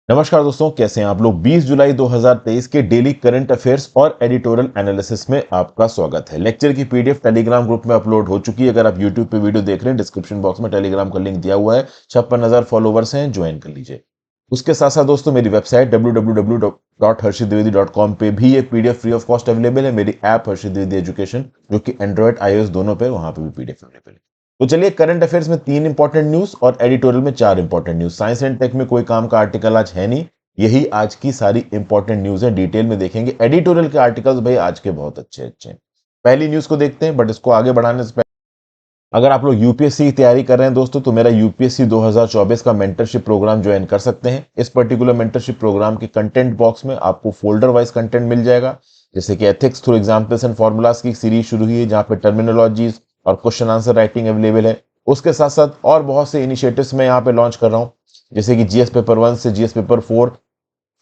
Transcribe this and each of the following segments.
नमस्कार दोस्तों, कैसे हैं आप लोग। 20 जुलाई 2023 के डेली करंट अफेयर्स और एडिटोरियल एनालिसिस में आपका स्वागत है। लेक्चर की पीडीएफ टेलीग्राम ग्रुप में अपलोड हो चुकी है। अगर आप यूट्यूब पे वीडियो देख रहे हैं, डिस्क्रिप्शन बॉक्स में टेलीग्राम का लिंक दिया हुआ है। 56,000 फॉलोवर्स हैं, ज्वाइन कर लीजिए। उसके साथ साथ दोस्तों, मेरी वेबसाइट www.harshitdwedi.com पे भी ये PDF free of cost available है। मेरी ऐप हर्षित द्विवेदी एजुकेशन, जो कि एंड्रॉइड iOS दोनों पे, वहां पे भी पीडीएफ अवेलेबल है। तो चलिए, करंट अफेयर्स में 3 इंपॉर्टेंट न्यूज और एडिटोरियल में 4 important news. Science and tech में कोई काम का आर्टिकल आज है नहीं। यही आज की सारी इंपॉर्टेंट न्यूज है, डिटेल में देखेंगे। एडिटोरियल के आर्टिकल्स भाई आज के बहुत अच्छे अच्छे हैं। पहली न्यूज को देखते हैं, बट इसको आगे बढ़ाने से पहले, अगर आप लोग यूपीएससी की तैयारी कर रहे हैं दोस्तों, तो मेरा यूपीएससी 2024 का मेंटरशिप प्रोग्राम ज्वाइन कर सकते हैं। इस पर्टिकुलर मेंटरशिप प्रोग्राम के कंटेंट बॉक्स में आपको फोल्डर वाइज कंटेंट मिल जाएगा। जैसे कि ethics through examples and formulas की सीरीज शुरू हुई है, जहां पे टर्मिनोलॉजीज और क्वेश्चन आंसर राइटिंग अवेलेबल है। उसके साथ साथ और बहुत से इनिशिएटिव्स मैं यहाँ पे लॉन्च कर रहा हूँ, जैसे कि जीएस पेपर 1 से GS paper 4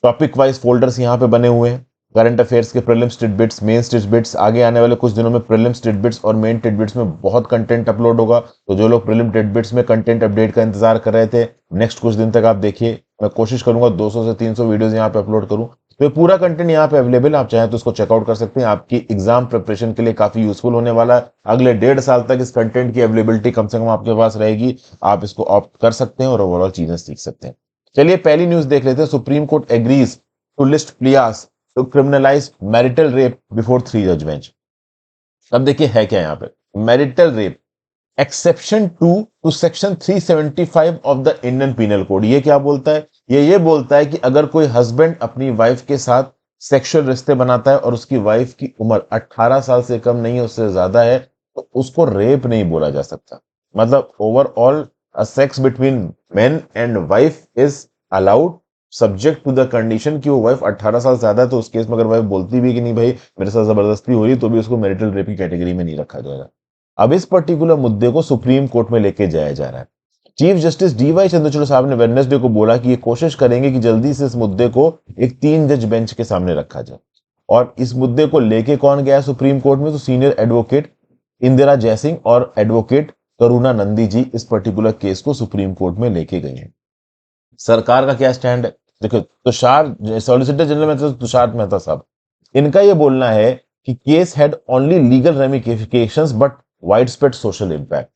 topic wise folders यहाँ पे बने हुए हैं। करंट अफेयर्स के प्रीलिम्स टिडबिट्स, मेंस टिडबिट्स, आगे आने वाले कुछ दिनों में प्रीलिम्स टिडबिट्स और मेन टिडबिट्स में बहुत कंटेंट अपलोड होगा। तो जो लोग प्रीलिम टिडबिट्स में कंटेंट अपडेट का इंतजार कर रहे थे, नेक्स्ट कुछ दिन तक आप देखिए। मैं कोशिश करूंगा 200 से 300 वीडियोस यहाँ पे अपलोड करूं। तो ये पूरा कंटेंट यहाँ पे अवेलेबल है, आप चाहें तो इसको चेकआउट कर सकते हैं। आपकी एग्जाम प्रिपरेशन के लिए काफी यूजफुल होने वाला है। अगले 1.5 साल तक इस कंटेंट की अवेलेबिलिटी कम से कम आपके पास रहेगी। आप इसको ऑप्ट कर सकते हैं और ओवरऑल चीजें सीख सकते हैं। चलिए, पहली न्यूज देख लेते हैं। Supreme court agrees to list plias to criminalize marital rape before 3 judge bench। अब देखिए है क्या यहाँ पे। Marital rape exception 2 to section 375 of the Indian penal code. ये क्या बोलता है? ये बोलता है कि अगर कोई हस्बैंड अपनी वाइफ के साथ सेक्सुअल रिश्ते बनाता है और उसकी वाइफ की उम्र 18 साल से कम नहीं है, उससे ज्यादा है, तो उसको रेप नहीं बोला जा सकता। मतलब overall a sex between man and wife is allowed, subject to the condition कि वो वाइफ 18 साल से ज्यादा है। तो उस केस में अगर वाइफ बोलती भी कि नहीं भाई मेरे साथ जबरदस्ती हो रही, तो भी उसको मैरिटल रेप की कैटेगरी में नहीं रखा जाएगा। अब इस पर्टिकुलर मुद्दे को सुप्रीम कोर्ट में लेके जाया जा रहा है। चीफ जस्टिस डीवाई चंद्रचूड़ साहब ने वेडनेसडे को बोला कि ये कोशिश करेंगे कि जल्दी से इस मुद्दे को एक 3 जज बेंच के सामने रखा जाए। और इस मुद्दे को लेके कौन गया है सुप्रीम कोर्ट में? तो सीनियर एडवोकेट इंदिरा जयसिंह और एडवोकेट करुणा नंदी जी इस पर्टिकुलर केस को सुप्रीम कोर्ट में लेके गए हैं। सरकार का क्या स्टैंड है? देखो, तुषार सॉलिसिटर जनरल में तुषार मेहता साहब, इनका यह बोलना है कि case had only legal ramifications but wide spread social impact.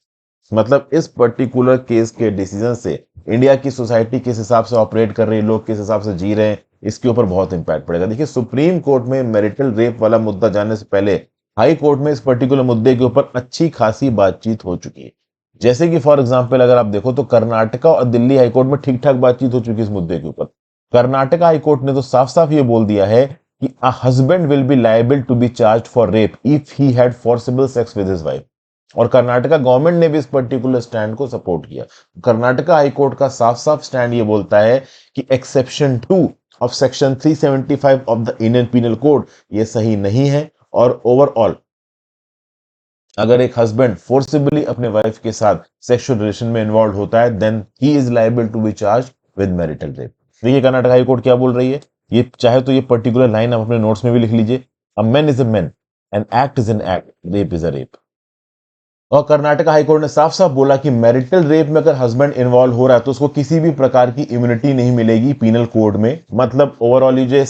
मतलब इस पर्टिकुलर केस के डिसीजन से इंडिया की सोसाइटी किस हिसाब से ऑपरेट कर रही है, लोग किस हिसाब से जी रहे हैं, इसके ऊपर बहुत इंपैक्ट पड़ेगा। देखिए, सुप्रीम कोर्ट में मैरिटल रेप वाला मुद्दा जाने से पहले हाई कोर्ट में इस पर्टिकुलर मुद्दे के ऊपर अच्छी खासी बातचीत हो चुकी है। जैसे कि फॉर एग्जांपल अगर आप देखो तो कर्नाटका और दिल्ली हाईकोर्ट में ठीक ठाक बातचीत हो चुकी है इस मुद्दे के ऊपर। कर्नाटका हाईकोर्ट ने तो साफ साफ ये बोल दिया है कि a husband will be liable to be charged for rape if he had forcible sex with his wife. और कर्नाटका गवर्नमेंट ने भी इस पर्टिकुलर स्टैंड को सपोर्ट किया। कर्नाटका हाईकोर्ट का साफ साफ स्टैंड ये बोलता है कि exception 2 of section 375 of the Indian penal code ये सही नहीं है। और ओवरऑल अगर एक हस्बैंड फोर्सिबली अपने वाइफ के साथ सेक्सुअल रिलेशन में इन्वॉल्व होता है, then he is liable to be charge with marital rape. देखिए कर्नाटक हाई कोर्ट क्या बोल रही है। ये चाहे तो ये पर्टिकुलर लाइन आप अपने नोट्स में भी लिख लीजिए। A man is a man, an act is an act, rape is a rape. और कर्नाटक हाईकोर्ट ने साफ साफ बोला कि मैरिटल रेप में अगर हस्बैंड इन्वॉल्व हो रहा है तो उसको किसी भी प्रकार की इम्यूनिटी नहीं मिलेगी पीनल कोड में। मतलब ओवरऑल ये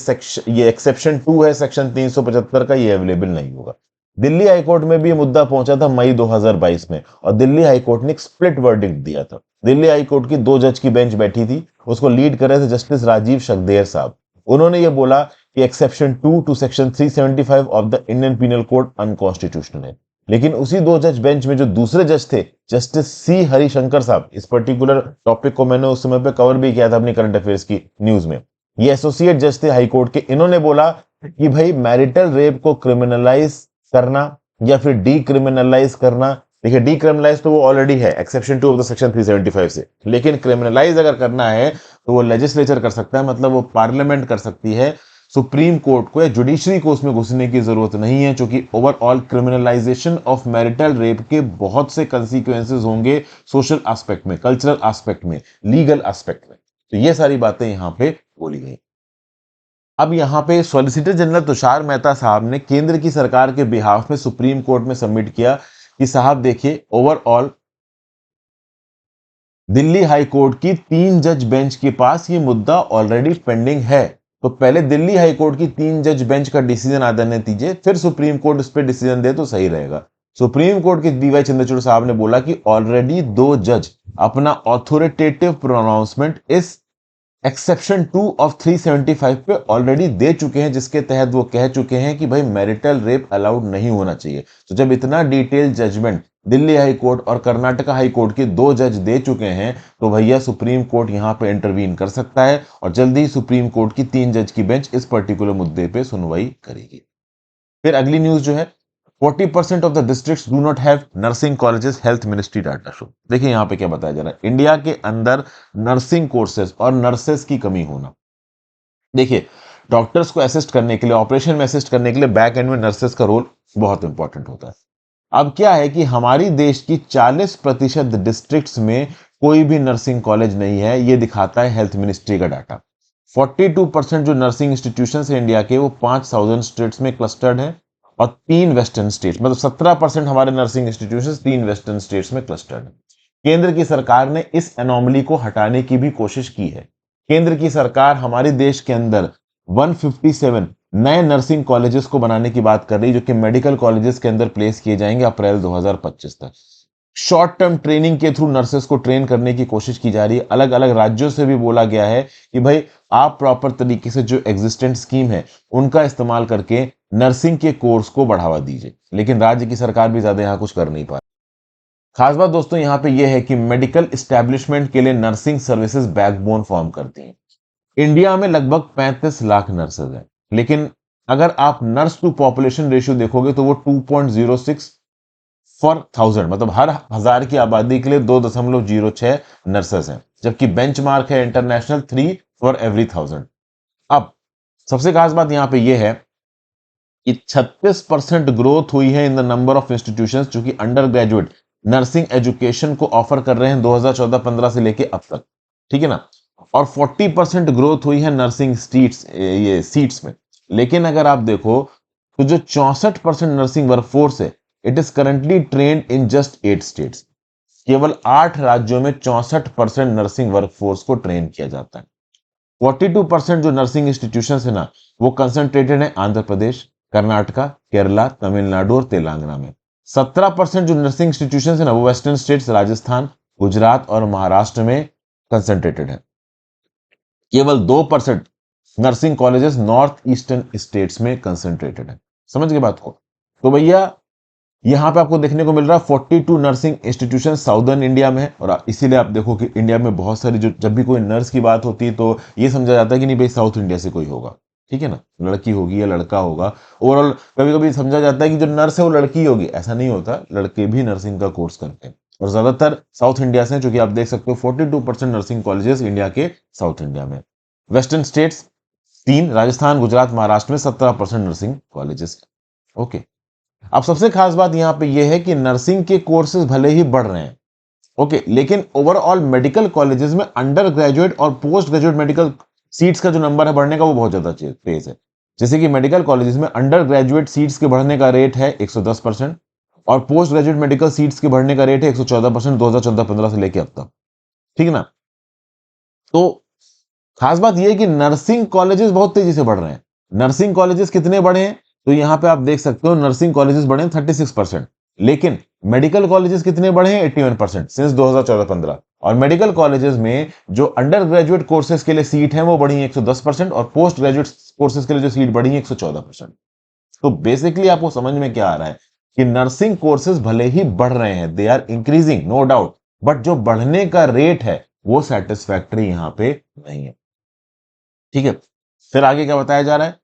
एक्सेप्शन 2 है सेक्शन 375 का, ये अवेलेबल नहीं होगा। दिल्ली हाईकोर्ट में भी ये मुद्दा पहुंचा था मई 2022 में, और दिल्ली हाईकोर्ट ने एक स्प्लिट वर्डिक्ट दिया था। दिल्ली हाईकोर्ट की 2 जज की बेंच बैठी थी, उसको लीड कर रहे थे जस्टिस राजीव शक्देर साहब। उन्होंने ये बोला कि exception 2 to section 375 of the Indian penal code unconstitutional है। लेकिन उसी 2 जज बेंच में जो दूसरे जज थे, जस्टिस सी हरिशंकर साहब, इस पर्टिकुलर टॉपिक को मैंने उस समय पे कवर भी किया था अपनी करंट अफेयर्स की न्यूज में, ये एसोसिएट जज थे हाईकोर्ट के। इन्होंने बोला कि भाई मैरिटल रेप को क्रिमिनलाइज करना या फिर डीक्रिमिनलाइज करना, देखिए डीक्रिमिनलाइज तो वो ऑलरेडी है एक्सेप्शन 2 ऑफ द सेक्शन 375 से, लेकिन क्रिमिनलाइज अगर करना है तो वो लेजिस्लेचर कर सकता है, मतलब वो पार्लियामेंट कर सकती है। सुप्रीम कोर्ट को या जुडिशरी को उसमें घुसने की जरूरत नहीं है, क्योंकि overall criminalisation of marital rape के बहुत से कंसिक्वेंसेस होंगे सोशल एस्पेक्ट में, कल्चरल एस्पेक्ट में, लीगल एस्पेक्ट में। तो ये सारी बातें यहां पे बोली गई। अब यहां पे सॉलिसिटर जनरल तुषार मेहता साहब ने केंद्र की सरकार के बिहाफ में सुप्रीम कोर्ट में सबमिट किया कि साहब देखिए, ओवरऑल दिल्ली हाई कोर्ट की 3 जज बेंच के पास ये मुद्दा ऑलरेडी पेंडिंग है। तो पहले दिल्ली हाई कोर्ट की 3 जज बेंच का डिसीजन आने दीजिए, फिर सुप्रीम कोर्ट उस पर डिसीजन दे तो सही रहेगा। सुप्रीम कोर्ट के डीवाई चंद्रचूड़ साहब ने बोला कि ऑलरेडी 2 जज अपना ऑथोरिटेटिव प्रोनाउंसमेंट इस एक्सेप्शन 2 ऑफ 375 पे ऑलरेडी दे चुके हैं, जिसके तहत वो कह चुके हैं कि भाई मैरिटल रेप अलाउड नहीं होना चाहिए। तो जब इतना detail judgment Delhi high court और कर्नाटका हाई कोर्ट के 2 जज दे चुके हैं, तो भैया सुप्रीम कोर्ट यहां पे इंटरवीन कर सकता है और जल्दी ही सुप्रीम कोर्ट की 3 जज की बेंच इस पर्टिकुलर मुद्दे पे सुनवाई करेगी। फिर अगली न्यूज जो है, 40% of the districts do not have nursing colleges, health ministry data show. देखिए यहां पे क्या बताया जा रहा है, इंडिया के अंदर नर्सिंग कोर्सेज और नर्सेस की कमी होना। देखिए, डॉक्टर्स को असिस्ट करने के लिए, ऑपरेशन में असिस्ट करने के लिए बैक एंड में नर्सेस का रोल बहुत इंपॉर्टेंट होता है। अब क्या है कि हमारी देश की 40% डिस्ट्रिक्ट्स में कोई भी नर्सिंग कॉलेज नहीं है, ये दिखाता है हेल्थ मिनिस्ट्री का डाटा। 42% जो नर्सिंग इंस्टीट्यूशन है इंडिया के, वो 5 साउदर्न स्टेट्स में क्लस्टर्ड है और 3 वेस्टर्न स्टेट्स, मतलब 17% हमारे नर्सिंग इंस्टीट्यूशन 3 वेस्टर्न स्टेट्स में क्लस्टर्ड है। केंद्र की सरकार ने इस एनोमली को हटाने की भी कोशिश की है। केंद्र की सरकार हमारे देश के अंदर 157 नए नर्सिंग कॉलेजेस को बनाने की बात कर रही है, जो कि मेडिकल कॉलेजेस के अंदर प्लेस किए जाएंगे अप्रैल 2025 तक। शॉर्ट टर्म ट्रेनिंग के थ्रू नर्सेस को ट्रेन करने की कोशिश की जा रही है। अलग अलग राज्यों से भी बोला गया है कि भाई आप प्रॉपर तरीके से जो एग्जिस्टेंट स्कीम है उनका इस्तेमाल करके नर्सिंग के कोर्स को बढ़ावा दीजिए, लेकिन राज्य की सरकार भी ज्यादा यहां कुछ कर नहीं पा रही। खास बात दोस्तों यहां पे यह है कि मेडिकल इस्टेब्लिशमेंट के लिए नर्सिंग सर्विसेज बैकबोन फॉर्म करती हैं। इंडिया में लगभग 35 लाख नर्सेज हैं, लेकिन अगर आप नर्स टू पॉपुलेशन रेशियो देखोगे तो वो 2.06 फॉर 1000, मतलब हर 1000 की आबादी के लिए 2.06 नर्सेज हैं, जबकि बेंचमार्क है इंटरनेशनल 3 फॉर एवरी 1000। अब सबसे खास बात यहां पे यह है कि 36% ग्रोथ हुई है in the number of institutions जो कि अंडर ग्रेजुएट नर्सिंग एजुकेशन को ऑफर कर रहे हैं 2014-15 से लेके अब तक, ठीक है ना। और 40% ग्रोथ हुई है नर्सिंग सीट्स में। लेकिन अगर आप देखो तो जो 64% नर्सिंग वर्कफोर्स है, it is currently trained in just 8 states. केवल 8 राज्यों में 64% नर्सिंग वर्कफोर्स को ट्रेन किया जाता है। 42% जो नर्सिंग इंस्टीट्यूशन है ना, वो कंसंट्रेटेड है आंध्र प्रदेश, कर्नाटका, केरला, तमिलनाडु और तेलंगाना में। 17% जो नर्सिंग इंस्टीट्यूशन है ना, वो वेस्टर्न स्टेट्स राजस्थान, गुजरात और महाराष्ट्र में कंसंट्रेटेड है। केवल 2% nursing colleges north eastern states में कंसंट्रेटेड है। समझ गए बात को? तो भैया यहां पे आपको देखने को मिल रहा है 42 नर्सिंग इंस्टीट्यूशन साउदर्न इंडिया में है, और इसीलिए आप देखो कि इंडिया में बहुत सारी जो जब भी कोई नर्स की बात होती है तो ये समझा जाता है कि नहीं भाई साउथ इंडिया से कोई होगा, ठीक है ना, लड़की होगी या लड़का होगा। ओवरऑल कभी कभी समझा जाता है कि जो नर्स है वो लड़की होगी, ऐसा नहीं होता, लड़के भी नर्सिंग का कोर्स करते हैं और ज्यादातर साउथ इंडिया से, जो कि आप देख सकते हो 42% नर्सिंग कॉलेजेस इंडिया के साउथ इंडिया में। वेस्टर्न स्टेट्स 3, राजस्थान, गुजरात, महाराष्ट्र में 17% नर्सिंग कॉलेजेस। ओके, अब सबसे खास बात यहां पे यह है कि नर्सिंग के कोर्सेज भले ही बढ़ रहे हैं, ओके, लेकिन ओवरऑल मेडिकल कॉलेजेस में अंडर ग्रेजुएट और पोस्ट ग्रेजुएट मेडिकल सीट्स का जो नंबर है बढ़ने का, वो बहुत ज्यादा तेज है। जैसे कि मेडिकल कॉलेजेस में अंडर ग्रेजुएट सीट्स के बढ़ने का रेट है 110% और पोस्ट ग्रेजुएट मेडिकल सीट्स के बढ़ने का रेट है 114% 2014-15 से लेकर अब तक, ठीक है ना। तो खास बात यह है कि नर्सिंग कॉलेजेस बहुत तेजी से बढ़ रहे हैं। नर्सिंग कॉलेजेस कितने बढ़े हैं, तो यहां पे आप देख सकते हो नर्सिंग कॉलेजेस बढ़े हैं 36%, लेकिन मेडिकल कॉलेजेस कितने बढ़े हैं 81% सिंस 2014-15। और मेडिकल कॉलेजेस में जो अंडर ग्रेजुएट कोर्सेज के लिए सीट है वो बढ़ी है 110% और पोस्ट ग्रेजुएट कोर्सेज के लिए जो सीट बढ़ी है 114%। तो बेसिकली आपको समझ में क्या आ रहा है कि नर्सिंग कोर्सेज भले ही बढ़ रहे हैं, they are increasing no doubt, but जो बढ़ने का रेट है वो सेटिस्फैक्टरी यहां पे नहीं है, ठीक है। फिर आगे क्या बताया जा रहा है,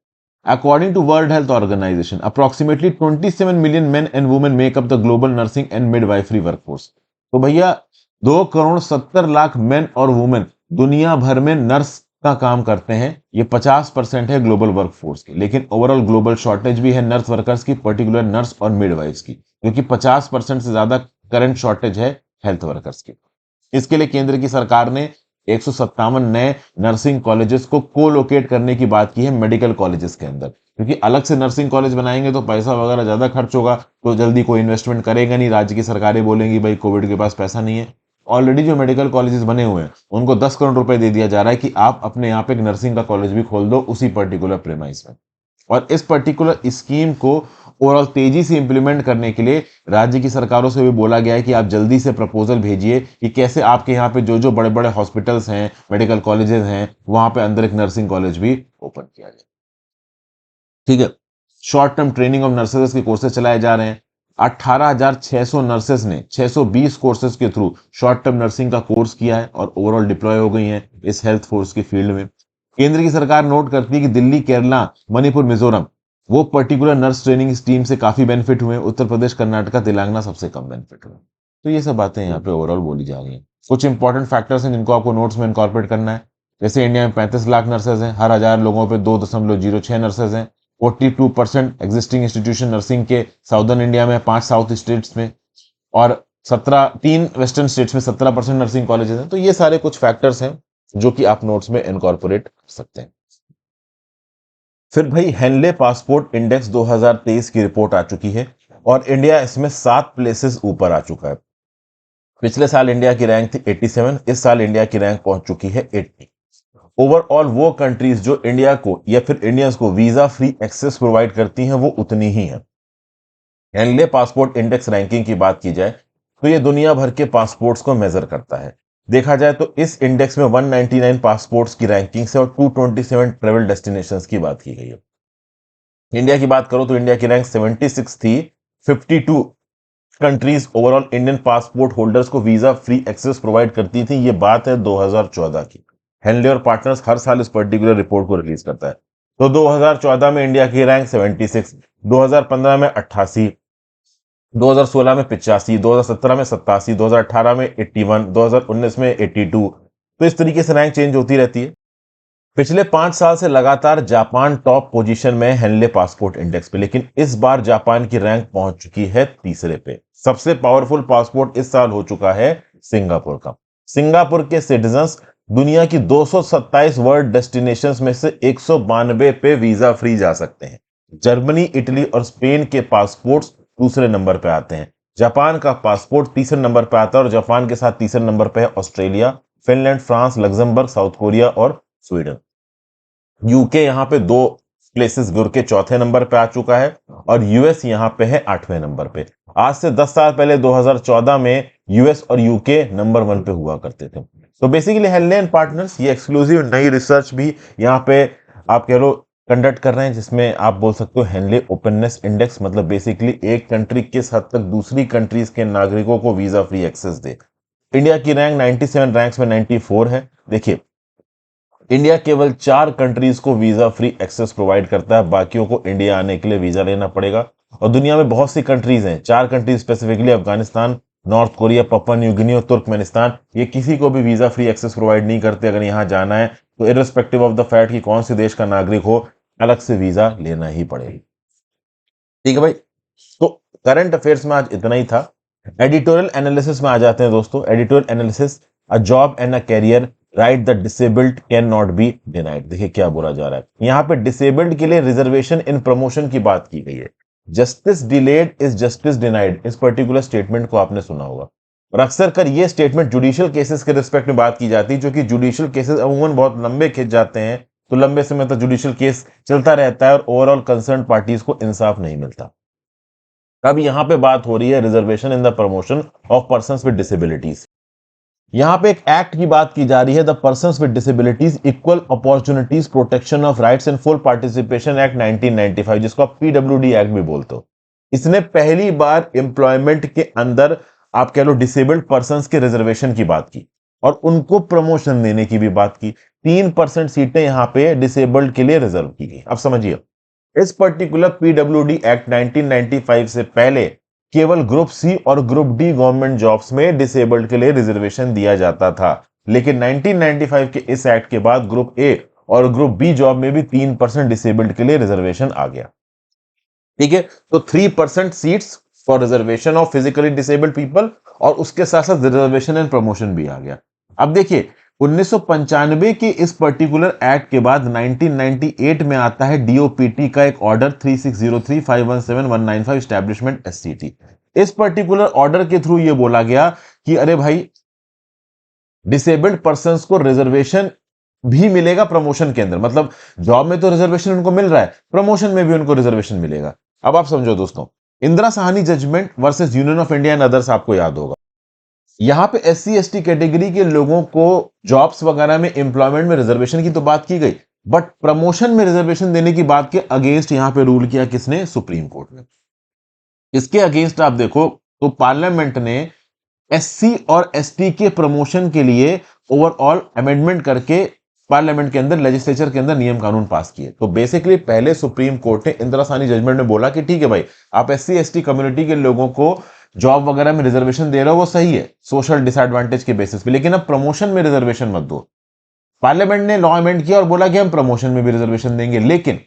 according to World Health Organization approximately 27 million men and women make up the global nursing and midwifery workforce. तो भैया 2 करोड़ 70 लाख मेन और वुमेन दुनिया भर में नर्स का काम करते हैं, ये 50% है ग्लोबल वर्कफोर्स की। लेकिन ओवरऑल ग्लोबल शॉर्टेज भी है नर्स वर्कर्स की, पर्टिकुलर नर्स और मिडवाइफ्स की, क्योंकि 50% से ज्यादा करंट शॉर्टेज है हेल्थ वर्कर्स की। इसके लिए केंद्र की सरकार ने 157 नए नर्सिंग कॉलेजेस को कोलोकेट करने की बात की है मेडिकल कॉलेजेस के अंदर, क्योंकि अलग से नर्सिंग कॉलेज बनाएंगे तो पैसा वगैरह ज्यादा खर्च होगा, तो जल्दी कोई इन्वेस्टमेंट करेगा नहीं, राज्य की सरकारें बोलेंगी भाई कोविड के पास पैसा नहीं है। ऑलरेडी जो मेडिकल कॉलेजेस बने हुए हैं उनको 10 करोड़ रुपए दे दिया जा रहा है कि आप अपने यहाँ पे एक नर्सिंग का कॉलेज भी खोल दो उसी पर्टिकुलर प्रेमाइस में। और इस पर्टिकुलर स्कीम को ओवरऑल तेजी से इंप्लीमेंट करने के लिए राज्य की सरकारों से भी बोला गया है कि आप जल्दी से प्रपोजल भेजिए कि कैसे आपके यहाँ पे जो जो बड़े बड़े हॉस्पिटल्स हैं, मेडिकल कॉलेजेस हैं, वहां पे अंदर एक नर्सिंग कॉलेज भी ओपन किया जाए। ठीक है। Short term training of nurses के कोर्सेज चलाए जा रहे हैं। 18,600 नर्सेज ने 620 कोर्सेज के थ्रू शॉर्ट टर्म नर्सिंग का कोर्स किया है और ओवरऑल डिप्लॉय हो गई हैं इस हेल्थ फोर्स की फील्ड में। केंद्र की सरकार नोट करती है कि दिल्ली, केरला, मणिपुर, मिजोरम वो पर्टिकुलर नर्स ट्रेनिंग स्कीम से काफी बेनिफिट हुए। उत्तर प्रदेश, कर्नाटका, तेलंगाना सबसे कम बेनिफिट हुए। तो ये सब बातें यहाँ पे ओवरऑल बोली जा रही हैं। कुछ इंपॉर्टेंट फैक्टर्स हैं जिनको आपको नोट्स में इनकॉर्पोरेट करना है। जैसे इंडिया में 35 लाख नर्सेज हैं, हर 1000 लोगों पे 2.06 नर्सेज हैं। 42% एग्जिस्टिंग इंस्टीट्यूशन नर्सिंग के साउदर्न इंडिया में, 5 साउथ स्टेट्स में और 3 वेस्टर्न स्टेट्स में 17% नर्सिंग कॉलेजेस हैं। तो ये सारे कुछ फैक्टर्स हैं जो कि आप नोट्स में इनकॉर्पोरेट कर सकते हैं। फिर भाई हेनले पासपोर्ट इंडेक्स 2023 की रिपोर्ट आ चुकी है और इंडिया इसमें 7 प्लेसेस ऊपर आ चुका है। पिछले साल इंडिया की रैंक थी 87, इस साल इंडिया की रैंक पहुंच चुकी है 80। ओवरऑल वो कंट्रीज जो इंडिया को या फिर इंडियंस को वीजा फ्री एक्सेस प्रोवाइड करती हैं वो उतनी ही है। हेनले पासपोर्ट इंडेक्स रैंकिंग की बात की जाए तो ये दुनिया भर के पासपोर्ट्स को मेजर करता है। देखा जाए तो इस इंडेक्स में 199 पासपोर्ट्स की रैंकिंग से और 227 ट्रेवल डेस्टिनेशंस की बात की गई है। इंडिया की बात करो तो इंडिया की रैंक 76 थी। 52 countries overall Indian passport holders को वीजा फ्री एक्सेस प्रोवाइड करती थी। ये बात है 2014 की। हेनले और पार्टनर्स हर साल इस पर्टिकुलर रिपोर्ट को रिलीज करता है। तो 2014 में इंडिया की रैंक 76, 2015 में 88, 2016 में 85, 2017 में 87, 2018 में 81, 2019 में 82। तो इस तरीके से रैंक चेंज होती रहती है। पिछले 5 साल से लगातार जापान टॉप पोजीशन में हेनले पासपोर्ट इंडेक्स पे, लेकिन इस बार जापान की रैंक पहुंच चुकी है तीसरे पे। सबसे पावरफुल पासपोर्ट इस साल हो चुका है सिंगापुर का। सिंगापुर के सिटीजन्स दुनिया की 227 वर्ल्ड डेस्टिनेशंस में से 192 पे वीजा फ्री जा सकते हैं। जर्मनी, इटली और स्पेन के पासपोर्ट्स दूसरे नंबर पे आते हैं। जापान का पासपोर्ट तीसरे नंबर पे आता है और जापान के साथ तीसरे नंबर पे है Australia, Finland, France, Luxembourg, south Korea और स्वीडन। यूके यहां पे 2 प्लेसेस गिर के चौथे नंबर पे आ चुका है और यूएस यहां पे है 8वें नंबर पे। आज से 10 साल पहले 2014 में यूएस और यूके नंबर 1 पे हुआ करते थे। तो बेसिकली हेनले एंड पार्टनर्स ये एक्सक्लूसिव नई रिसर्च भी यहां पे आप कह लो कंडक्ट कर रहे हैं, जिसमें आप बोल सकते हो हेनले ओपननेस इंडेक्स, मतलब बेसिकली एक कंट्री किस हद तक दूसरी कंट्रीज के नागरिकों को वीजा फ्री एक्सेस दे। इंडिया की रैंक 97 रैंक्स में 94 है। देखिए, इंडिया केवल 4 कंट्रीज को वीजा फ्री एक्सेस प्रोवाइड करता है, बाकियों को इंडिया आने के लिए वीजा लेना पड़ेगा। और दुनिया में बहुत सी कंट्रीज हैं, 4 countries specifically, Afghanistan, north Korea, Papua New Guinea और तुर्कमेनिस्तान, ये किसी को भी वीजा फ्री एक्सेस प्रोवाइड नहीं करते। अगर यहां जाना है तो इररिस्पेक्टिव ऑफ द फैक्ट कि कौन से देश का नागरिक हो, अलग से वीजा लेना ही पड़ेगा। ठीक है भाई, तो करंट अफेयर्स में आज इतना ही था। एडिटोरियल एनालिसिस में आ जाते हैं दोस्तों। Editorial analysis, a job and a career, right the disabled can not be denied. देखिए क्या बोला जा रहा है यहां पे, डिसेबल्ड के लिए रिजर्वेशन इन प्रमोशन की बात की गई है। Justice delayed is justice denied, इस पर्टिकुलर स्टेटमेंट को आपने सुना होगा। और अक्सर कर ये स्टेटमेंट जुडिशियल केसेस के रिस्पेक्ट में बात की जाती है, जो कि जुडिशियल केसेस अमूमन बहुत लंबे खिंच जाते हैं, तो लंबे समय तक जुडिशियल केस चलता रहता है और ओवरऑल कंसर्न पार्टीज को इंसाफ नहीं मिलता। अब यहां पे बात हो रही है reservation in the promotion of persons with disabilities. यहां पे एक एक्ट की बात की जा रही है, the persons with disabilities equal opportunities protection of rights and full participation act 1995, जिसको आप पीडब्ल्यूडी एक्ट भी बोलते हो। इसने पहली बार एम्प्लॉयमेंट के अंदर आप कह लो डिसेबल्ड पर्संस के रिजर्वेशन की बात की और उनको प्रमोशन देने की भी बात की। 3% सीटें यहां पे डिसेबल्ड के लिए रिजर्व की गई। अब समझिए, इस पर्टिकुलर पीडब्ल्यूडी एक्ट 1995 से पहले केवल ग्रुप सी और ग्रुप डी गवर्नमेंट जॉब्स में डिसेबल्ड के लिए रिजर्वेशन दिया जाता था, लेकिन 1995 के इस एक्ट के बाद ग्रुप ए और ग्रुप बी जॉब में भी 3% डिसेबल्ड के लिए रिजर्वेशन आ गया। ठीक है, तो 3% seats for reservation of physically disabled people और उसके साथ साथ रिजर्वेशन एंड प्रमोशन भी आ गया। अब देखिए, 1995 के इस पर्टिकुलर एक्ट के बाद 1998 में आता है डीओपीटी का एक ऑर्डर 3603517195 एस्टैब्लिशमेंट एससीटी। इस पर्टिकुलर ऑर्डर के थ्रू ये बोला गया कि अरे भाई, डिसेबल्ड पर्संस को रिजर्वेशन भी मिलेगा प्रमोशन के अंदर। मतलब जॉब में तो रिजर्वेशन उनको मिल रहा है, प्रमोशन में भी उनको रिजर्वेशन मिलेगा। अब आप समझो दोस्तों, Indira Sawhney judgment versus Union of India and others आपको याद होगा। यहां पे एससी एसटी कैटेगरी के लोगों को जॉब्स वगैरह में एम्प्लॉयमेंट में रिजर्वेशन की तो बात की गई, बट प्रमोशन में रिजर्वेशन देने की बात के अगेंस्ट यहां पे रूल किया किसने? सुप्रीम कोर्ट ने। इसके अगेंस्ट आप देखो तो पार्लियामेंट ने एससी और एसटी के प्रमोशन के लिए ओवरऑल अमेंडमेंट करके पार्लियामेंट के अंदर, लेजिस्लेचर के अंदर नियम कानून पास किए। तो बेसिकली पहले सुप्रीम कोर्ट ने इंदिरा साहनी जजमेंट में बोला कि ठीक है भाई, आप एससी एसटी कम्युनिटी के लोगों को जॉब वगैरह में रिजर्वेशन दे रहे हो, वो सही है सोशल डिसएडवांटेज के बेसिस पे, लेकिन अब प्रमोशन में रिजर्वेशन मत दो। पार्लियामेंट ने लॉ अमेंड किया और बोला कि हम प्रमोशन में भी रिजर्वेशन देंगे, लेकिन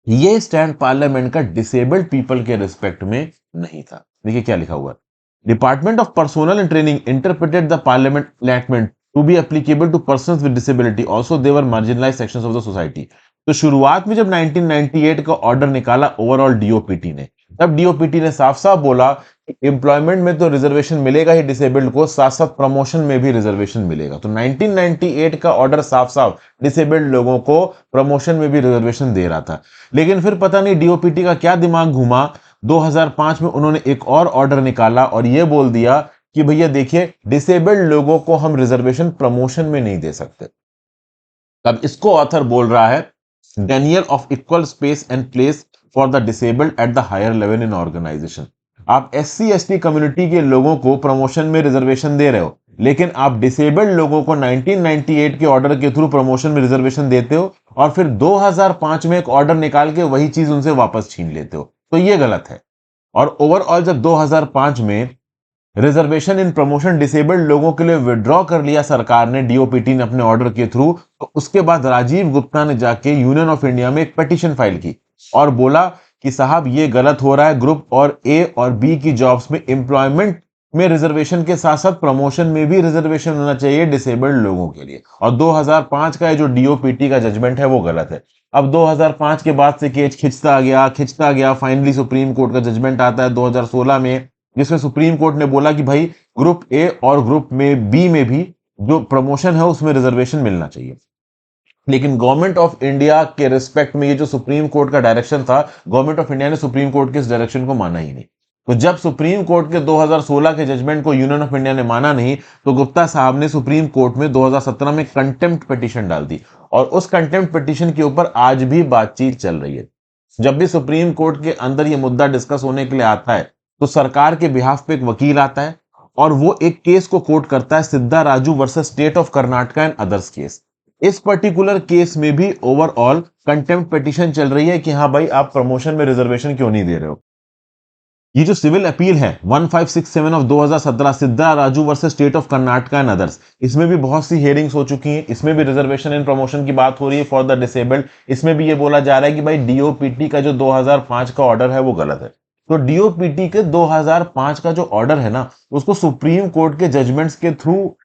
ये स्टैंड पार्लियामेंट का डिसेबल्ड पीपल के रिस्पेक्ट में नहीं था। देखिए क्या लिखा हुआ है, department of personnel and training interpreted the parliament enactment to be applicable to persons with disability, also they were marginalised sections of the society. तो शुरुआत में जब 1998 का ऑर्डर निकाला ओवरऑल डीओपीटी ने, तब डीओपीटी ने साफ साफ बोला कि एम्प्लॉयमेंट में तो रिजर्वेशन मिलेगा ही डिसेबल्ड को, साथ साथ प्रमोशन में भी रिजर्वेशन मिलेगा। तो 1998 का ऑर्डर साफ साफ डिसेबल्ड लोगों को प्रमोशन में भी रिजर्वेशन दे रहा था। लेकिन फिर पता नहीं डीओपीटी का क्या दिमाग घुमा, 2005 में उन्होंने एक और ऑर्डर निकाला और यह बोल दिया कि भैया देखिए, डिसेबल्ड लोगों को हम रिजर्वेशन प्रमोशन में नहीं दे सकते। अब इसको ऑथर बोल रहा है denial of equal space and place for the disabled at the higher level in organisation. आप एससी एसटी कम्युनिटी के लोगों को प्रमोशन में रिजर्वेशन दे रहे हो, लेकिन आप डिसेबल्ड लोगों को 1998 के ऑर्डर के थ्रू प्रमोशन में रिजर्वेशन देते हो और फिर 2005 में एक ऑर्डर निकाल के वही चीज उनसे वापस छीन लेते हो। तो ये गलत है। और ओवरऑल जब 2005 में रिजर्वेशन इन प्रमोशन डिसेबल्ड लोगों के लिए विड्रॉ कर लिया सरकार ने, डीओपीटी ने अपने ऑर्डर के थ्रू, तो उसके बाद राजीव गुप्ता ने जाके यूनियन ऑफ इंडिया में एक पिटीशन फाइल की और बोला कि साहब ये गलत हो रहा है, ग्रुप और ए और बी की जॉब्स में एम्प्लॉयमेंट में रिजर्वेशन के साथ साथ प्रमोशन में भी रिजर्वेशन होना चाहिए डिसेबल्ड लोगों के लिए। और 2005 का जो डीओपीटी का जजमेंट है वो गलत है। अब 2005 के बाद से केस खिंचता गया, फाइनली सुप्रीम कोर्ट का जजमेंट आता है 2016 में, जिसमें सुप्रीम कोर्ट ने बोला कि भाई ग्रुप ए और ग्रुप में बी में भी जो प्रमोशन है उसमें रिजर्वेशन मिलना चाहिए। लेकिन गवर्नमेंट ऑफ इंडिया के रिस्पेक्ट में ये जो सुप्रीम कोर्ट का डायरेक्शन था, गवर्नमेंट ऑफ इंडिया ने सुप्रीम कोर्ट के इस डायरेक्शन को माना ही नहीं। तो जब सुप्रीम कोर्ट के 2016 के जजमेंट को यूनियन ऑफ इंडिया ने माना नहीं, तो गुप्ता साहब ने सुप्रीम कोर्ट में 2017 में कंटेम्प्ट पिटीशन डाल दी और उस कंटेम्प्ट पिटीशन के ऊपर आज भी बातचीत चल रही है। जब भी सुप्रीम कोर्ट के अंदर यह मुद्दा डिस्कस होने के लिए आता है, तो सरकार के बिहाफ पे एक वकील आता है और वो एक केस को कोट करता है, सिद्धा Raju versus state of Karnataka and others case. इस पर्टिकुलर केस में भी ओवरऑल कंटेम्प्ट पिटीशन चल रही है कि हाँ भाई, आप प्रमोशन में रिजर्वेशन क्यों नहीं दे रहे हो। ये जो सिविल अपील है 1567 ऑफ 2017 सिद्धा Raju versus state of Karnataka and others, इसमें भी बहुत सी हेयरिंग्स हो चुकी हैं। इसमें भी रिजर्वेशन इन प्रमोशन की बात हो रही है फॉर द डिसेबल्ड। इसमें भी ये बोला जा रहा है कि भाई डीओपीटी का जो 2005 का ऑर्डर है वो गलत है। तो डीओपीटी के 2005 का जो ऑर्डर है ना, उसको सुप्रीम कोर्ट के जजमेंट्स के थ्रू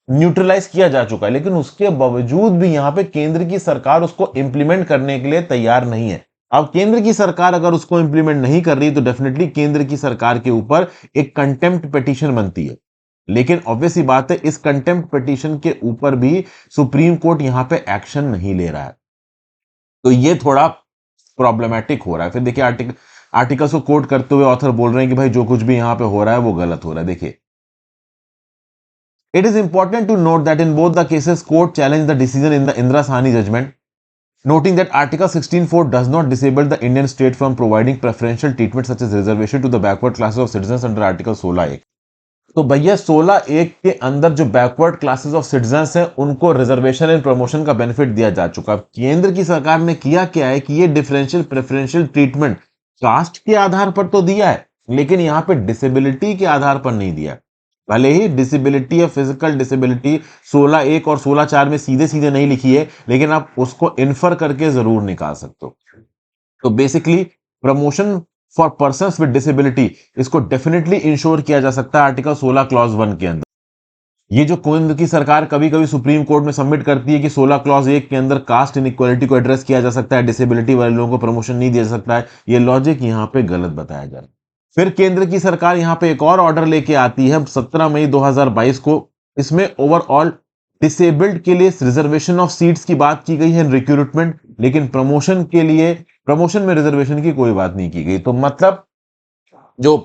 न्यूट्रलाइज किया जा चुका है, लेकिन उसके बावजूद भी यहां पे केंद्र की सरकार उसको इंप्लीमेंट करने के लिए तैयार नहीं है। अब केंद्र की सरकार अगर उसको इंप्लीमेंट नहीं कर रही, तो डेफिनेटली केंद्र की सरकार के ऊपर एक कंटेम्प्ट पिटीशन बनती है। लेकिन ऑब्वियसली बात है, इस कंटेम्प्ट पिटीशन के ऊपर भी सुप्रीम कोर्ट यहां पे एक्शन नहीं ले रहा है। तो ये थोड़ा प्रॉब्लमेटिक हो रहा है। फिर देखिए आर्टिकल्स को कोट करते हुए ऑथर बोल रहे हैं कि भाई जो कुछ भी यहां पे हो रहा है वो गलत हो रहा है। देखिए, it is important to note that in both the cases court challenged the decision in the Indira Sahni judgment, noting that article 16(4) does not disable the Indian state from providing preferential treatment such as reservation to the backward classes of citizens under article 16(1). तो भैया 16(1) के अंदर जो backward classes of citizens हैं उनको reservation and promotion का benefit दिया जा चुका है। केंद्र की सरकार ने किया क्या है कि ये डिफरेंशियल प्रेफरेंशियल ट्रीटमेंट कास्ट के आधार पर तो दिया है, लेकिन यहां पे डिसेबिलिटी के आधार पर नहीं दिया। भले ही डिसेबिलिटी या फिजिकल डिसेबिलिटी 16(1) और 16(4) में सीधे सीधे नहीं लिखी है, लेकिन आप उसको इन्फर करके जरूर निकाल सकते हो। तो basically promotion for persons with disability, इसको डेफिनेटली इंश्योर किया जा सकता है आर्टिकल 16 क्लॉज 1 के अंदर। ये जो केंद्र की सरकार कभी कभी सुप्रीम कोर्ट में सबमिट करती है कि 16 क्लॉज 1 के अंदर कास्ट इनइक्वालिटी को एड्रेस किया जा सकता है, डिसेबिलिटी वाले लोगों को प्रमोशन नहीं दिया जा सकता है, ये लॉजिक यहां पे गलत बताया जा रहा है। फिर केंद्र की सरकार यहां पे एक और ऑर्डर लेके आती है 17 मई 2022 को, इसमें ओवरऑल डिसेबल्ड के लिए रिजर्वेशन ऑफ सीट्स की बात की गई है रिक्रूटमेंट, लेकिन प्रमोशन में रिजर्वेशन की कोई बात नहीं की गई। तो मतलब जो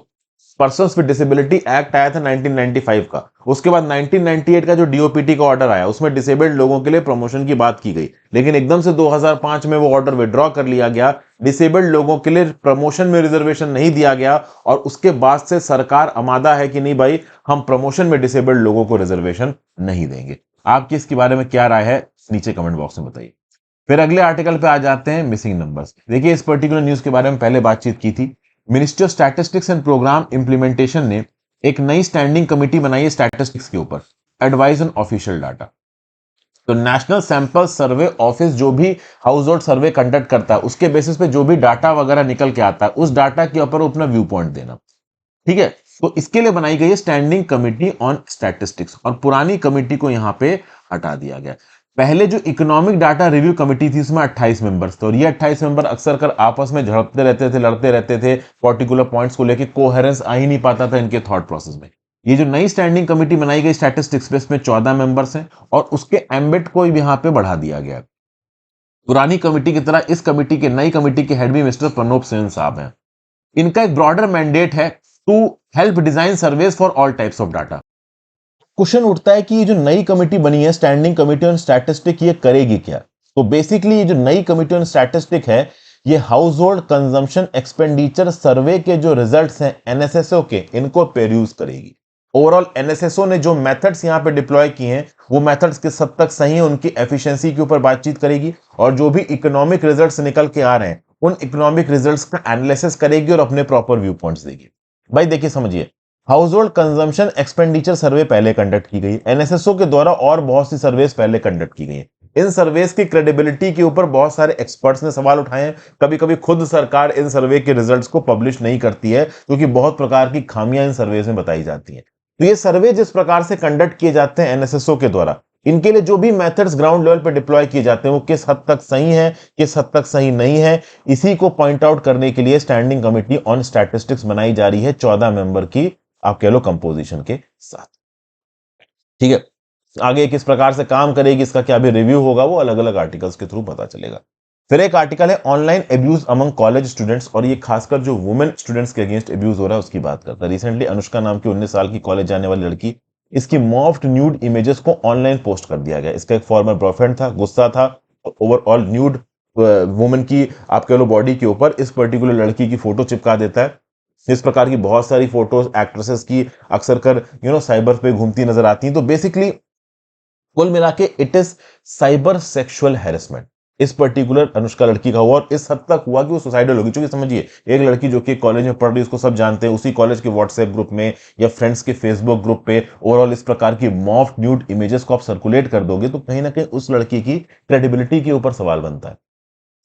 पर्सन्स विद डिसेबिलिटी एक्ट आया था 1995 का, उसके बाद 1998 का जो डीओपीटी का ऑर्डर आया उसमें डिसेबल्ड लोगों के लिए प्रमोशन की बात की गई, लेकिन एकदम से 2005 में वो ऑर्डर विड्रॉ कर लिया गया, डिसेबल्ड लोगों के लिए प्रमोशन में रिजर्वेशन नहीं दिया गया, और उसके बाद से सरकार आमादा है कि नहीं भाई हम प्रमोशन में डिसेबल्ड लोगों को रिजर्वेशन नहीं देंगे। आपकी इसके बारे में क्या राय है नीचे कमेंट बॉक्स में बताइए। फिर अगले आर्टिकल पे आ जाते हैं, मिसिंग नंबर्स। देखिए इस पर्टिकुलर न्यूज के बारे में पहले बातचीत की थी। Ministry of statistics and programme implementation ने एक नई स्टैंडिंग कमेटी बनाई है स्टैटिस्टिक्स के ऊपर, एडवाइज ऑन ऑफिशियल डाटा। तो नेशनल सैंपल सर्वे ऑफिस जो भी हाउस होल्ड सर्वे कंडक्ट करता है उसके बेसिस पे जो भी डाटा वगैरह निकल के आता है उस डाटा के ऊपर अपना व्यू पॉइंट देना, ठीक है। तो इसके लिए बनाई गई है स्टैंडिंग कमेटी ऑन स्टैटिस्टिक्स, और पुरानी कमेटी को यहां पे हटा दिया गया। पहले जो इकोनॉमिक डाटा रिव्यू कमेटी थी उसमें 28 मेंबर्स थे, और ये 28 मेंबर अक्सर कर आपस में झड़पते रहते थे, लड़ते रहते थे, पर्टिकुलर पॉइंट्स को लेकर कोहेरेंस आ ही नहीं पाता था इनके थॉट प्रोसेस में। ये जो नई स्टैंडिंग कमेटी बनाई गई स्टैटिस्टिक्स पे, इसमें 14 मेंबर्स हैं, और उसके एम्बिट को यहां पे बढ़ा दिया गया। पुरानी कमेटी की तरह इस कमेटी के नई कमेटी के हेड भी मिस्टर प्रणोप सेन साहब हैं। इनका एक ब्रॉडर मैंडेट है to help design surveys for all types of data. Question उठता है कि ये जो नई कमेटी बनी है स्टैंडिंग कमेटी ऑन स्टैटिस्टिक, ये करेगी क्या? तो बेसिकली ये जो नई कमेटी ऑन स्टैटिस्टिक है ये हाउस होल्ड कंजम्पशन एक्सपेंडिचर सर्वे के जो रिजल्ट्स हैं एनएसएसओ के, इनको पेरूज करेगी। ओवरऑल एनएसएसओ ने जो मेथड्स यहां पे डिप्लॉय किए हैं वो मेथड्स किस हद तक सही है उनकी एफिशिएंसी के ऊपर बातचीत करेगी, और जो भी इकोनॉमिक रिजल्ट्स निकल के आ रहे हैं उन इकोनॉमिक रिजल्ट्स का एनालिसिस करेगी और अपने प्रॉपर व्यू पॉइंट्स देगी। भाई देखिए समझिए, हाउस होल्ड कंजम्पशन एक्सपेंडिचर सर्वे पहले कंडक्ट की गई, एनएसएसओ के द्वारा और बहुत सी सर्वेस पहले कंडक्ट की गई। इन सर्वेस की क्रेडिबिलिटी के ऊपर बहुत सारे एक्सपर्ट्स ने सवाल उठाए हैं। कभी कभी खुद सरकार इन सर्वे के रिजल्ट्स को पब्लिश नहीं करती है क्योंकि बहुत प्रकार की खामियां इन सर्वेस में बताई जाती हैं। तो ये सर्वे जिस प्रकार से कंडक्ट किए जाते हैं एनएसएसओ के द्वारा, इनके लिए जो भी मेथड्स ग्राउंड लेवल पर डिप्लॉय किए जाते हैं वो किस हद तक सही है, किस हद तक सही नहीं है, इसी को पॉइंट आउट करने के लिए स्टैंडिंग कमेटी ऑन स्टैटिस्टिक्स बनाई जा रही है 14 मेंबर की, आप कह लो कंपोजिशन के साथ, ठीक है। आगे किस प्रकार से काम करेगी इसका क्या भी रिव्यू होगा वो अलग अलग आर्टिकल्स के थ्रू पता चलेगा। फिर एक आर्टिकल है online abuse among college students, और ये खासकर जो वुमेन स्टूडेंट्स के अगेंस्ट एब्यूज हो रहा है उसकी बात करता है। रिसेंटली अनुष्का नाम की 19 साल की कॉलेज जाने वाली लड़की, इसकी मॉफ्ड न्यूड इमेजेस को ऑनलाइन पोस्ट कर दिया गया। इसका एक फॉर्मर बॉयफ्रेंड था, गुस्सा था, ओवरऑल न्यूड वुमेन की आप कह लो बॉडी के ऊपर इस पर्टिकुलर लड़की की फोटो चिपका देता है। इस प्रकार की बहुत सारी फोटोज एक्ट्रेसेस की अक्सर कर साइबर पे घूमती नजर आती हैं। तो बेसिकली कुल मिला के it is cyber sexual harassment इस पर्टिकुलर अनुष्का लड़की का हुआ, और इस हद तक हुआ कि वो सुसाइडल होगी। क्योंकि समझिए एक लड़की जो कि कॉलेज में पढ़ रही है उसको सब जानते हैं, उसी कॉलेज के व्हाट्सएप ग्रुप में या फ्रेंड्स के फेसबुक ग्रुप पे ओवरऑल इस प्रकार की मॉफ्ड न्यूड इमेजेस को आप सर्कुलेट कर दोगे तो कहीं ना कहीं उस लड़की की क्रेडिबिलिटी के ऊपर सवाल बनता है,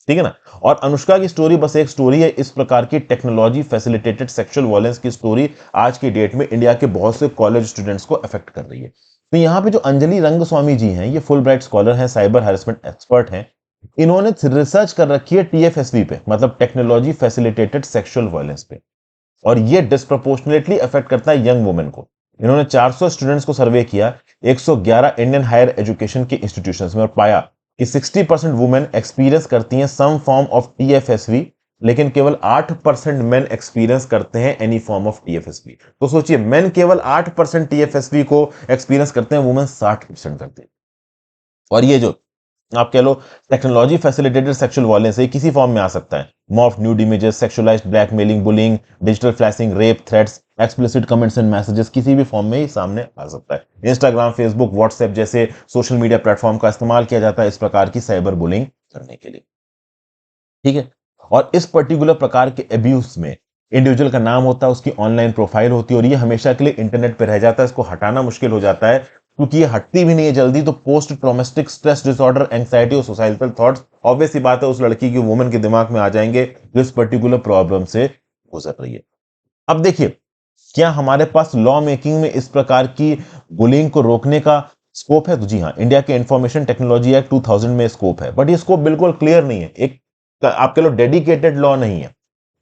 ठीक है ना। और अनुष्का की स्टोरी बस एक स्टोरी है, इस प्रकार की टेक्नोलॉजी फैसिलिटेटेड सेक्सुअल वायलेंस की स्टोरी आज की डेट में इंडिया के बहुत से कॉलेज स्टूडेंट्स को अफेक्ट कर रही है। तो यहाँ पे जो अंजलि रंगस्वामी जी हैं, ये फुल ब्राइट स्कॉलर हैं, साइबर हैरेसमेंट एक्सपर्ट हैं। इन्होंने रिसर्च कर रखी है टीएफएसवी पे, मतलब टेक्नोलॉजी फैसिलिटेटेड सेक्सुअल वायलेंस पे, और ये डिस्प्रोपोर्शनेटली अफेक्ट करता है यंग वुमेन को। इन्होंने 400 स्टूडेंट्स को सर्वे किया 111 इंडियन हायर एजुकेशन के इंस्टीट्यूशंस में, और पाया कि 60% वुमेन एक्सपीरियंस करती हैं सम फॉर्म ऑफ टीएफएसवी, लेकिन केवल 8% मेन एक्सपीरियंस करते हैं एनी फॉर्म ऑफ टीएफएसवी। तो सोचिए मेन केवल 8% टीएफएसवी को एक्सपीरियंस करते हैं, वुमेन 60% करते हैं। और ये जो आप कह लो टेक्नोलॉजी फैसिलिटेटेड सेक्सुअल वायलेंस है, किसी फॉर्म में आ सकता है, morphed nude images, sexualised blackmailing, bullying, digital flashing, rape, threats, explicit comments and messages, किसी भी फॉर्म में ही सामने आ सकता है। इंस्टाग्राम, फेसबुक, व्हाट्सएप जैसे सोशल मीडिया प्लेटफॉर्म का इस्तेमाल किया जाता है इस प्रकार की साइबर बुलिंग करने के लिए, ठीक है। और इस पर्टिकुलर प्रकार के अब्यूज में इंडिविजुअल का नाम होता है, उसकी ऑनलाइन प्रोफाइल होती है, और ये हमेशा के लिए इंटरनेट पर रह जाता है, इसको हटाना मुश्किल हो जाता है क्योंकि ये हटती भी नहीं है जल्दी। तो post traumatic stress disorder, anxiety और सोसाइटल थॉट्स ऑब्वियस सी बात है उस लड़की की वुमन के दिमाग में आ जाएंगे जो इस पर्टिकुलर प्रॉब्लम से गुजर रही है। अब देखिए क्या हमारे पास लॉ मेकिंग में इस प्रकार की बुलिंग को रोकने का स्कोप है? तो जी हाँ, इंडिया के इंफॉर्मेशन टेक्नोलॉजी एक्ट 2000 में स्कोप है, बट ये स्कोप बिल्कुल क्लियर नहीं है, एक आप कह लो डेडिकेटेड लॉ नहीं है।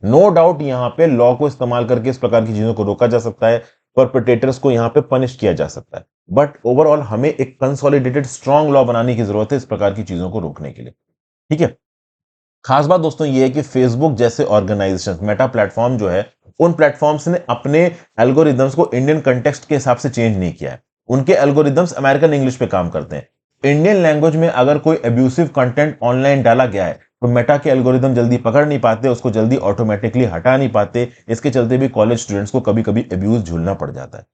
नो डाउट यहां पे लॉ को इस्तेमाल करके इस प्रकार की चीजों को रोका जा सकता है, परपेट्रेटर्स को यहाँ पे पनिश किया जा सकता है। बट ओवरऑल हमें एक कंसोलिडेटेड स्ट्रॉन्ग लॉ बनाने की जरूरत है इस प्रकार की चीजों को रोकने के लिए। ठीक है, खास बात दोस्तों ये है कि फेसबुक जैसे ऑर्गेनाइजेशन, मेटा प्लेटफॉर्म जो है, उन प्लेटफॉर्म्स ने अपने एल्गोरिदम्स को इंडियन कंटेक्स्ट के हिसाब से चेंज नहीं किया है। उनके एल्गोरिदम्स अमेरिकन इंग्लिश पे काम करते हैं। इंडियन लैंग्वेज में अगर कोई अब्यूसिव कंटेंट ऑनलाइन डाला गया है तो मेटा के एल्गोरिदम जल्दी पकड़ नहीं पाते, उसको जल्दी ऑटोमेटिकली हटा नहीं पाते। इसके चलते भी कॉलेज स्टूडेंट्स को कभी कभी अब्यूज झूलना पड़ जाता है।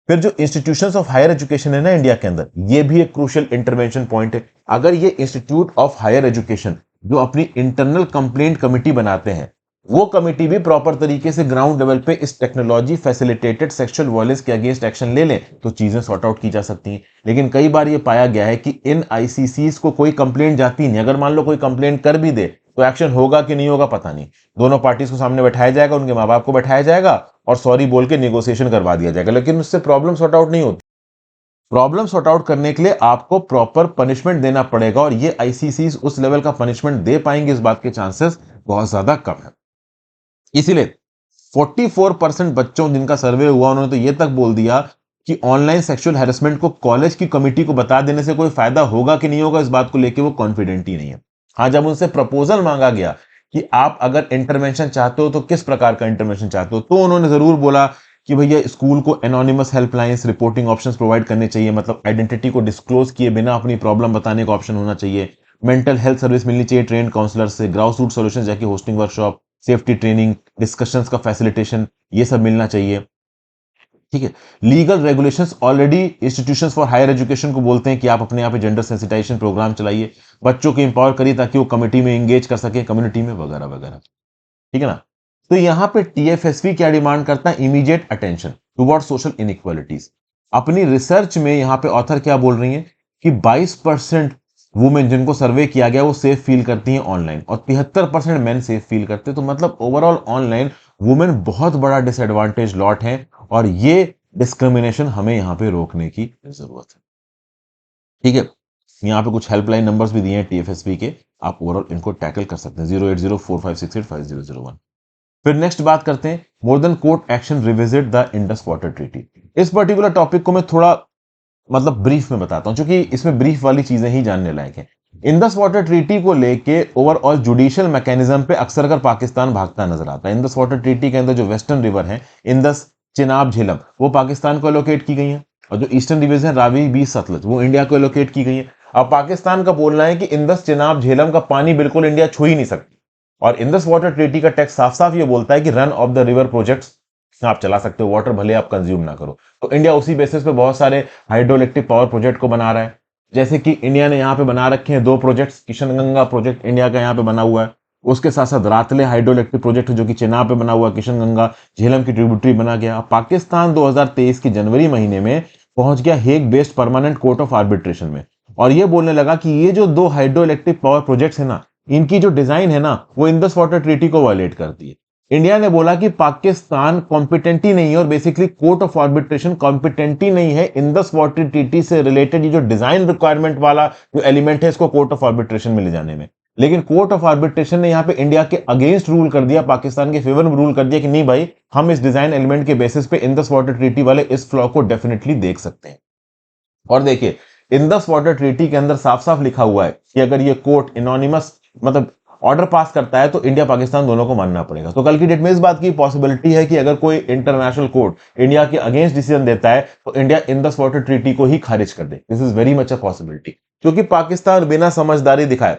फिर जो इंस्टीट्यूशंस ऑफ हायर एजुकेशन है ना इंडिया के अंदर, ये भी एक क्रूशियल इंटरवेंशन पॉइंट है। अगर ये इंस्टीट्यूट ऑफ हायर एजुकेशन जो अपनी इंटरनल कंप्लेंट कमिटी बनाते हैं, वो कमिटी भी प्रॉपर तरीके से ग्राउंड लेवल पे इस टेक्नोलॉजी फैसिलिटेटेड सेक्सुअल वायलेंस के अगेंस्ट एक्शन ले लें तो चीजें सॉर्ट आउट की जा सकती हैं। लेकिन कई बार ये पाया गया है कि इन आईसीसीज को कोई कंप्लेंट जाती नहीं। अगर मान लो कोई कंप्लेंट कर भी दे तो एक्शन होगा कि नहीं होगा पता नहीं। दोनों पार्टीज को सामने बैठाया जाएगा, उनके माँ बाप को बैठाया जाएगा और सॉरी बोल के नेगोशिएशन करवा दिया जाएगा, लेकिन उससे प्रॉब्लम सॉर्ट आउट नहीं होती। प्रॉब्लम सॉर्ट आउट करने के लिए आपको प्रॉपर पनिशमेंट देना पड़ेगा और ये आईसीसी उस लेवल का पनिशमेंट दे पाएंगे, इस बात के चांसेस बहुत ज्यादा कम है। इसीलिए 44% बच्चों जिनका सर्वे हुआ उन्होंने तो ये तक बोल दिया कि ऑनलाइन सेक्सुअल हैरेसमेंट को कॉलेज की कमिटी को बता देने से कोई फायदा होगा कि नहीं होगा, इस बात को लेकर वो कॉन्फिडेंट ही नहीं है। हाँ, जब उनसे प्रपोजल मांगा गया कि आप अगर इंटरवेंशन चाहते हो तो किस प्रकार का इंटरवेंशन चाहते हो, तो उन्होंने जरूर बोला कि भैया स्कूल को anonymous helplines, reporting options provide करने चाहिए, मतलब आइडेंटिटी को डिस्क्लोज किए बिना अपनी प्रॉब्लम बताने का ऑप्शन होना चाहिए। मेंटल हेल्थ सर्विस मिलनी चाहिए ट्रेन काउंसलर से, ग्राउंड रूट सॉल्यूशन जाके hosting workshop, safety training, discussions का फैसिलिटेशन, ये सब मिलना चाहिए। ठीक है, legal regulations already institutions for higher education को बोलते हैं कि आप अपने यहाँ पे जेंडर सेंसिटाइजेशन प्रोग्राम चलाइए, बच्चों को इंपावर करिए ताकि वो कमिटी में एंगेज कर सके, कम्युनिटी में, वगैरह वगैरह। ठीक है ना। तो यहां पे टीएफएसवी क्या डिमांड करता है? Immediate attention toward social inequalities. अपनी रिसर्च में यहां पे ऑथर क्या बोल रही हैं कि 22% वुमेन जिनको सर्वे किया गया वो सेफ फील करती हैं ऑनलाइन और 73% मेन सेफ फील करते हैं। तो मतलब ओवरऑल ऑनलाइन वुमेन बहुत बड़ा डिसएडवांटेज लॉट है और ये डिस्क्रिमिनेशन हमें यहां पे रोकने की जरूरत है। ठीक है, यहाँ पे कुछ हेल्पलाइन नंबर्स भी दिए हैं टीएफएसवी के, आप ओवरऑल इनको टैकल कर सकते हैं, 08045685001। फिर नेक्स्ट बात करते हैं more than court action revisit the Indus water treaty. इस पर्टिकुलर टॉपिक को मैं थोड़ा मतलब ब्रीफ में बताता हूं क्योंकि इसमें ब्रीफ वाली चीजें ही जानने लायक है। इंडस वाटर ट्रीटी को लेके ओवरऑल जुडिशियल मैकेनिज्म पे अक्सर कर पाकिस्तान भागता नजर आता है। इंडस वाटर ट्रीटी के अंदर जो वेस्टर्न रिवर है, इंडस, चिनाब, झेलम, वो पाकिस्तान को एलोकेट की गई है और जो ईस्टर्न रिवर्स है, रावी, बीस, सतलज, वो इंडिया को एलोकेट की गई है। अब पाकिस्तान का बोलना है कि इंडस, चिनाब, झेलम का पानी बिल्कुल इंडिया छू ही नहीं सकती और इंडस वाटर ट्रीटी का टेक्स्ट साफ साफ ये बोलता है कि run of the river projects आप चला सकते हो, वाटर भले आप कंज्यूम ना करो। तो इंडिया उसी बेसिस पे बहुत सारे हाइड्रोइलेक्ट्रिक पावर प्रोजेक्ट को बना रहा है। जैसे कि इंडिया ने यहाँ पे बना रखे हैं 2 प्रोजेक्ट्स, किशनगंगा प्रोजेक्ट इंडिया का यहाँ पे बना हुआ है, उसके साथ साथ रातले हाइड्रोइलेक्ट्रिक प्रोजेक्ट जो कि चिनाब पे बना हुआ है, किशनगंगा झेलम की ट्रिब्यूटरी बना गया। पाकिस्तान 2023 की जनवरी महीने में पहुंच गया Hague based permanent court of arbitration में और ये बोलने लगा कि ये जो 2 हाइड्रोइलेक्ट्रिक पावर प्रोजेक्ट्स है ना, इनकी जो डिजाइन है ना, वो इंडस वाटर ट्रीटी को वायलेट करती है। इंडिया ने बोला कि पाकिस्तान कॉम्पिटेंट ही नहीं है और basically court of arbitration competent ही नहीं है इंडस वाटर ट्रीटी से रिलेटेड ये जो डिजाइन रिक्वायरमेंट वाला जो एलिमेंट है इसको कोर्ट ऑफ आर्बिट्रेशन में ले जाने में। लेकिन कोर्ट ऑफ आर्बिट्रेशन ने यहां पे इंडिया के अगेंस्ट रूल कर दिया, पाकिस्तान के फेवर में रूल कर दिया कि नहीं भाई, हम इस डिजाइन एलिमेंट के बेसिस पे इंडस वाटर ट्रीटी वाले इस फ्लॉ को डेफिनेटली देख सकते हैं। और देखिए, इंडस वाटर ट्रीटी के अंदर साफ साफ लिखा हुआ है कि अगर ये कोर्ट एनोनिमस मतलब ऑर्डर पास करता है तो इंडिया पाकिस्तान दोनों को मानना पड़ेगा। तो कल की डेट में इस बात की पॉसिबिलिटी है कि अगर कोई इंटरनेशनल कोर्ट इंडिया के अगेंस्ट डिसीजन देता है तो इंडिया इंडस वाटर ट्रीटी को ही खारिज कर दे। This is very much a possibility, क्योंकि पाकिस्तान बिना समझदारी दिखाए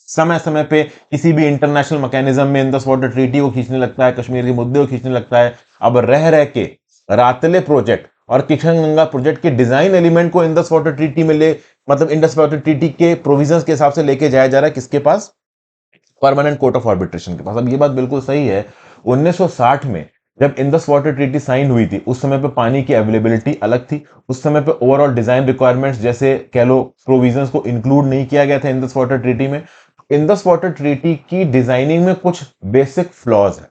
समय समय पे किसी भी इंटरनेशनल मैकेनिज्म में इंडस वाटर ट्रीटी को खींचने लगता है, कश्मीर के मुद्दे को खींचने लगता है। अब रह रह के रातले प्रोजेक्ट और किशनगंगा प्रोजेक्ट के डिजाइन एलिमेंट को इंडस वाटर ट्रीटी में ले मतलब इंडस वाटर ट्रीटी के प्रोविजंस के हिसाब से लेके जाया जा रहा है किसके पास? परमानेंट कोर्ट ऑफ आर्बिट्रेशन के पास। अब ये बात बिल्कुल सही है, 1960 में जब इंडस वाटर ट्रीटी साइन हुई थी उस समय पे पानी की अवेलेबिलिटी अलग थी। उस समय पे ओवरऑल डिजाइन रिक्वायरमेंट्स जैसे कह लो प्रोविजंस को इंक्लूड नहीं किया गया था इंडस वाटर ट्रीटी में। इंडस वाटर ट्रीटी की डिजाइनिंग में कुछ बेसिक फ्लॉज है,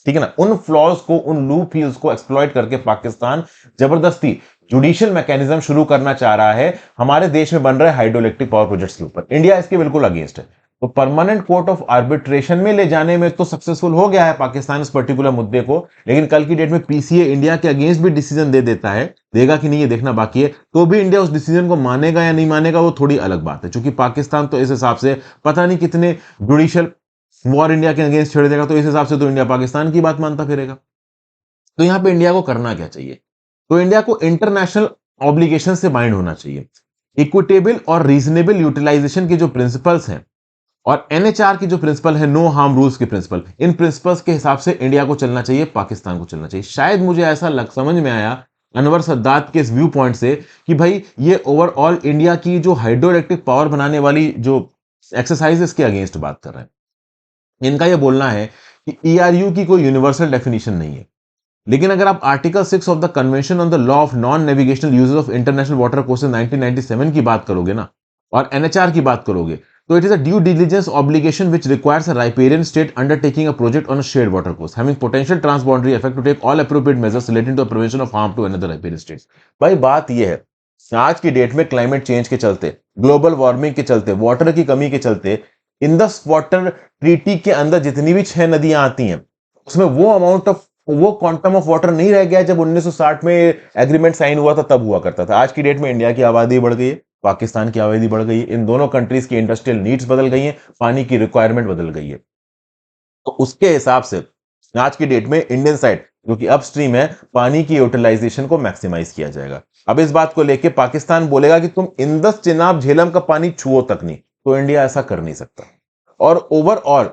ठीक है ना। उन फ्लॉज को, उन लूप होल्स को एक्सप्लॉइट करके पाकिस्तान जबरदस्ती जुडिशियल मैकेनिज्म शुरू करना चाह रहा है हमारे देश में बन रहे हाइड्रोइलेक्ट्रिक पावर प्रोजेक्ट्स के ऊपर। इंडिया इसके बिल्कुल अगेंस्ट है। तो परमानेंट कोर्ट ऑफ आर्बिट्रेशन में ले जाने में तो सक्सेसफुल हो गया है पाकिस्तान इस पर्टिकुलर मुद्दे को, लेकिन कल की डेट में पीसीए इंडिया के अगेंस्ट भी डिसीजन दे देता है, देगा कि नहीं ये देखना बाकी है, तो भी इंडिया उस डिसीजन को मानेगा या नहीं मानेगा वो थोड़ी अलग बात है, क्योंकि पाकिस्तान तो इस हिसाब से पता नहीं कितने जुडिशियल वॉर इंडिया के अगेंस्ट छेड़ देगा, तो इस हिसाब से तो इंडिया पाकिस्तान की बात मानता फिरेगा। तो यहां पे इंडिया को करना क्या चाहिए? तो इंडिया को इंटरनेशनल ऑब्लिगेशन से बाइंड होना चाहिए। इक्विटेबल और रीजनेबल यूटिलाइजेशन के जो प्रिंसिपल्स हैं और एनएचआर की जो प्रिंसिपल है, नो हार्म रूल्स के प्रिंसिपल, इन प्रिंसिपल्स के हिसाब से इंडिया को चलना चाहिए, पाकिस्तान को चलना चाहिए। शायद मुझे ऐसा समझ में आया अनवर सद्दात के इस व्यू पॉइंट से कि भाई ये ओवरऑल इंडिया की जो हाइड्रो इलेक्ट्रिक पावर बनाने वाली जो एक्सरसाइज के अगेंस्ट बात कर रहे हैं। इनका यह बोलना है कि ईआरयू की कोई यूनिवर्सल डेफिनेशन नहीं है, लेकिन अगर आप article 6 of the convention on the law of non navigational uses of international water courses 1997 की बात करोगे ना, और एनएचआर की बात करोगे, तो it is a due diligence obligation which requires a riparian state undertaking a project on a shared water course having potential transboundary effect to take all appropriate measures relating to the prevention of harm to another riparian states. भाई बात यह है, आज की date में climate change के चलते, global warming के चलते, वाटर की कमी के चलते, इंडस वाटर ट्रीटी के अंदर जितनी भी 6 नदियां आती हैं उसमें वो क्वांटम ऑफ वाटर नहीं रह गया जब 1960 में एग्रीमेंट साइन हुआ था, तब हुआ करता था। आज की डेट में इंडिया की आबादी बढ़ गई है, पाकिस्तान की आबादी बढ़ गई है, इन दोनों कंट्रीज की इंडस्ट्रियल नीड्स बदल गई हैं, पानी की रिक्वायरमेंट बदल गई है। तो उसके हिसाब से आज की डेट में इंडियन साइड जो कि अपस्ट्रीम है, पानी की यूटिलाइजेशन को मैक्सिमाइज किया जाएगा। अब इस बात को लेके पाकिस्तान बोलेगा कि तुम इंदस, चिनाब, झेलम का पानी छुओ तक नहीं, तो इंडिया ऐसा कर नहीं सकता। और ओवरऑल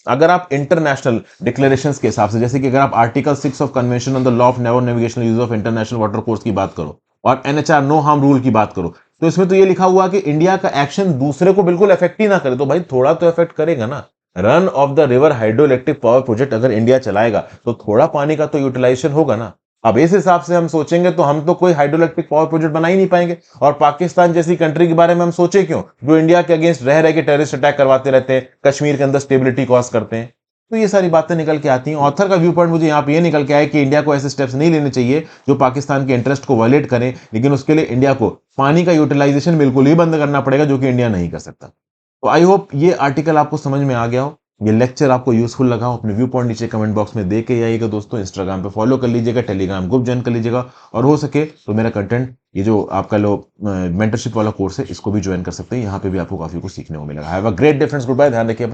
अगर आप इंटरनेशनल डिक्लेरेशंस के हिसाब से, जैसे कि अगर आप article 6 of convention on the law of never navigational use of international water course की बात करो और एनएचआर नो हार्म रूल की बात करो, तो इसमें तो ये लिखा हुआ कि इंडिया का एक्शन दूसरे को बिल्कुल इफेक्ट ही ना करे, तो भाई थोड़ा तो इफेक्ट करेगा ना। Run of the river hydro electric power project अगर इंडिया चलाएगा तो थोड़ा पानी का तो यूटिलाइजेशन होगा ना। अब इस हिसाब से हम सोचेंगे तो हम तो कोई हाइड्रो इलेक्ट्रिक पावर प्रोजेक्ट बना ही नहीं पाएंगे, और पाकिस्तान जैसी कंट्री के बारे में हम सोचे क्यों, जो इंडिया के अगेंस्ट रह के टेररिस्ट अटैक करवाते रहते हैं, कश्मीर के अंदर स्टेबिलिटी कॉज करते हैं। तो ये सारी बातें निकल के आती हैं। ऑथर का व्यू पॉइंट मुझे यहाँ पे ये निकल के आया कि इंडिया को ऐसे स्टेप्स नहीं लेने चाहिए जो पाकिस्तान के इंटरेस्ट को वायलेट करें, लेकिन उसके लिए इंडिया को पानी का यूटिलाइजेशन बिल्कुल ही बंद करना पड़ेगा, जो कि इंडिया नहीं कर सकता। तो आई होप ये आर्टिकल आपको समझ में आ गया हो, ये लेक्चर आपको यूजफुल लगा हो। अपने व्यू पॉइंट नीचे कमेंट बॉक्स में दे के आइएगा दोस्तों। इंस्टाग्राम पे फॉलो कर लीजिएगा, टेलीग्राम ग्रुप ज्वाइन कर लीजिएगा, और हो सके तो मेरा कंटेंट, ये जो आपका मेंटरशिप वाला कोर्स है, इसको भी ज्वाइन कर सकते हैं। यहाँ पे भी आपको काफी कुछ सीखने को मिलेगा। Have a great day friends, good bye, ध्यान रखिए।